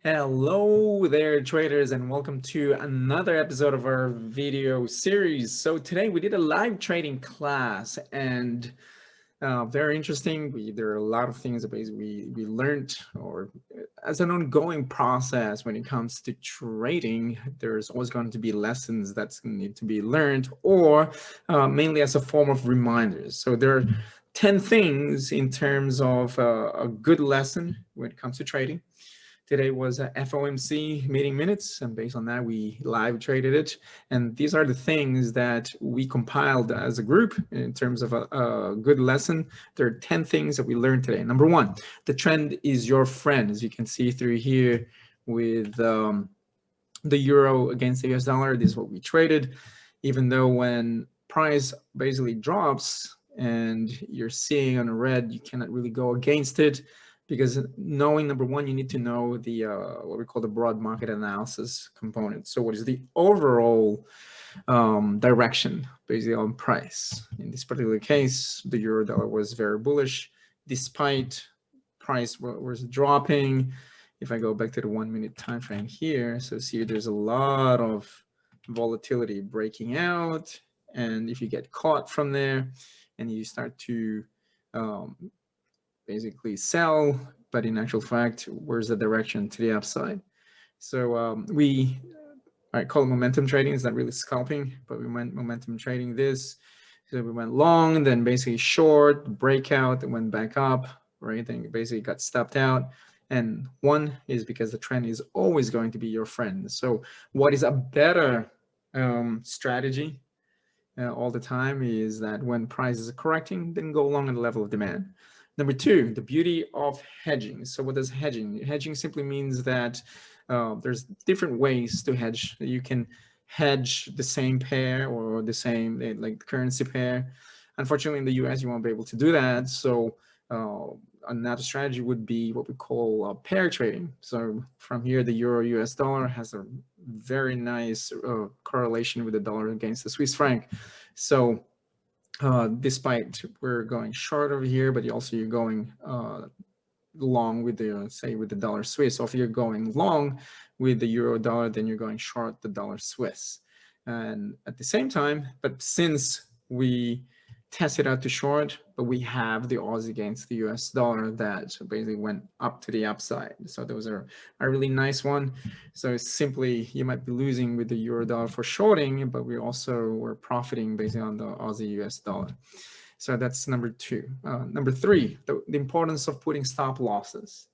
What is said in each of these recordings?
Hello there, traders, and welcome to another episode of our video series. So today we did a live trading class, and very interesting. There are a lot of things that basically we learned, or as an ongoing process when it comes to trading. There's always going to be lessons that need to be learned, or mainly as a form of reminders. So there are 10 things in terms of a good lesson when it comes to trading. Today was a FOMC meeting minutes, and based on that, we live traded it. And these are the things that we compiled as a group in terms of a good lesson. There are 10 things that we learned today. Number one, the trend is your friend, as you can see through here with the euro against the US dollar. This is what we traded, even though when price basically drops and you're seeing on a red, you cannot really go against it, because knowing, number one, you need to know the what we call the broad market analysis component. So what is the overall direction basically on price? In this particular case, the euro dollar was very bullish despite price was dropping. If I go back to the 1 minute time frame here, so see there's a lot of volatility breaking out, and if you get caught from there and you start to basically sell, but in actual fact, where's the direction to the upside? So I call it momentum trading. It's not really scalping, but we went momentum trading this. So we went long, then basically short, breakout, and went back up, right? Then basically got stopped out. And one is because the trend is always going to be your friend. So what is a better strategy all the time is that when prices are correcting, then go long at the level of demand. Number two, the beauty of hedging. So what does hedging? Hedging simply means that there's different ways to hedge. You can hedge the same pair or the same like currency pair. Unfortunately, in the US, you won't be able to do that. So another strategy would be what we call pair trading. So from here, the euro US dollar has a very nice correlation with the dollar against the Swiss franc. So despite we're going short over here, but you're going long with the, say, with the dollar Swiss. So if you're going long with the euro dollar, then you're going short the dollar Swiss. And at the same time, but since we tested out to short, but we have the Aussie against the US dollar that basically went up to the upside. So those are a really nice one. So simply, you might be losing with the euro dollar for shorting, but we also were profiting basically on the Aussie US dollar. So that's number two. Number three, the importance of putting stop losses.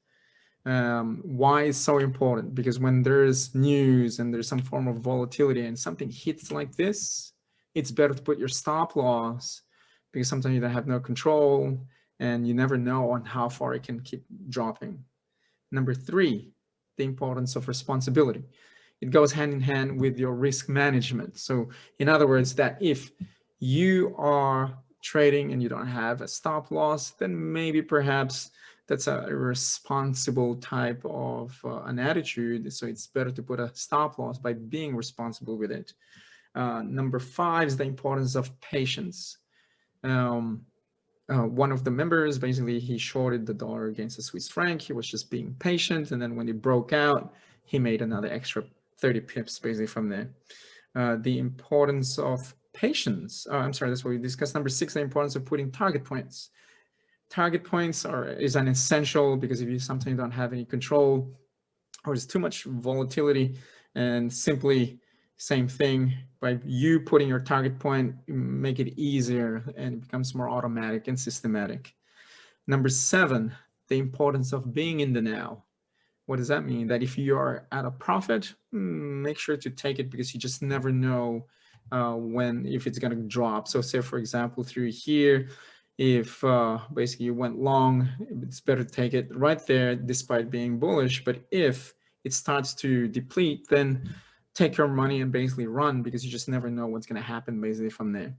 Why is so important? Because when there's news and there's some form of volatility and something hits like this, it's better to put your stop loss, because sometimes you don't have no control and you never know on how far it can keep dropping. Number three, the importance of responsibility. It goes hand in hand with your risk management. So in other words, that if you are trading and you don't have a stop loss, then maybe perhaps that's a responsible type of an attitude. So it's better to put a stop loss by being responsible with it. Number five is the importance of patience. One of the members, basically, he shorted the dollar against the Swiss franc. He was just being patient. And then when it broke out, he made another extra 30 pips basically from there. The importance of patience. I'm sorry, that's what we discussed. Number six, the importance of putting target points. Target points is an essential, because if you sometimes don't have any control or there's too much volatility, and simply same thing, by you putting your target point, make it easier and it becomes more automatic and systematic. Number seven, the importance of being in the now. What does that mean? That if you are at a profit, make sure to take it, because you just never know if it's going to drop. So say, for example, through here, if basically you went long, it's better to take it right there despite being bullish. But if it starts to deplete, then take your money and basically run, because you just never know what's going to happen basically from there.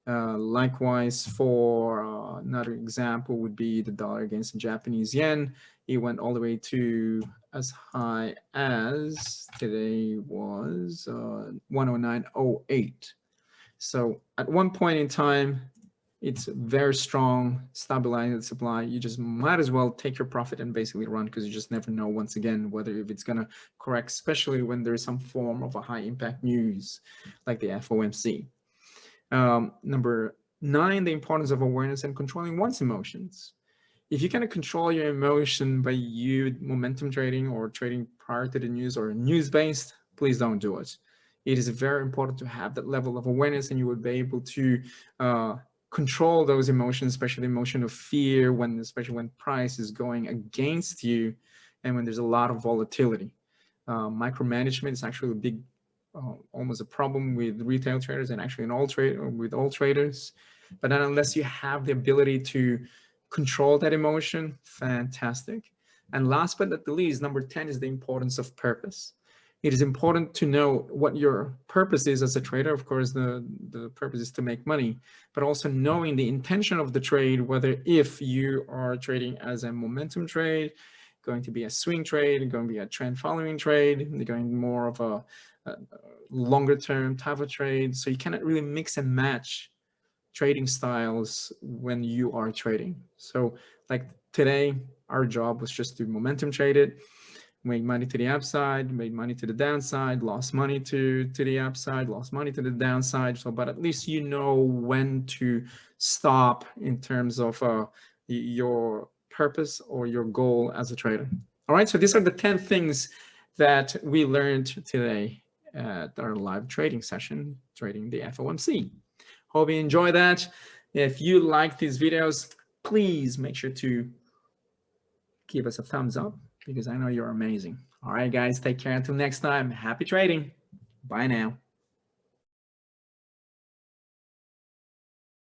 Likewise, for another example would be the dollar against the Japanese yen. It went all the way to as high as today was 109.08. So at one point in time, It's very strong, stabilizing the supply. You just might as well take your profit and basically run, because you just never know, once again, whether if it's going to correct, especially when there's some form of a high impact news like the FOMC. Number 9, the importance of awareness and controlling one's emotions. If you kind of control your emotion by you momentum trading or trading prior to the news or news-based, please don't do it. It is very important to have that level of awareness, and you would be able to control those emotions, especially the emotion of fear, especially when price is going against you and when there's a lot of volatility. Micromanagement is actually a big, almost a problem with retail traders, and actually with all traders. But then unless you have the ability to control that emotion, fantastic. And last but not the least, number 10 is the importance of purpose. It is important to know what your purpose is as a trader. Of course, the purpose is to make money, but also knowing the intention of the trade, whether if you are trading as a momentum trade, going to be a swing trade, going to be a trend following trade, going more of a longer term type of trade. So you cannot really mix and match trading styles when you are trading. So like today, our job was just to momentum trade it, make money to the upside, made money to the downside, lost money to the upside, lost money to the downside. So, but at least you know when to stop in terms of your purpose or your goal as a trader. All right, so these are the 10 things that we learned today at our live trading session, trading the FOMC. Hope you enjoy that. If you like these videos, please make sure to give us a thumbs up, because I know you're amazing. All right, guys, take care until next time. Happy trading. Bye now.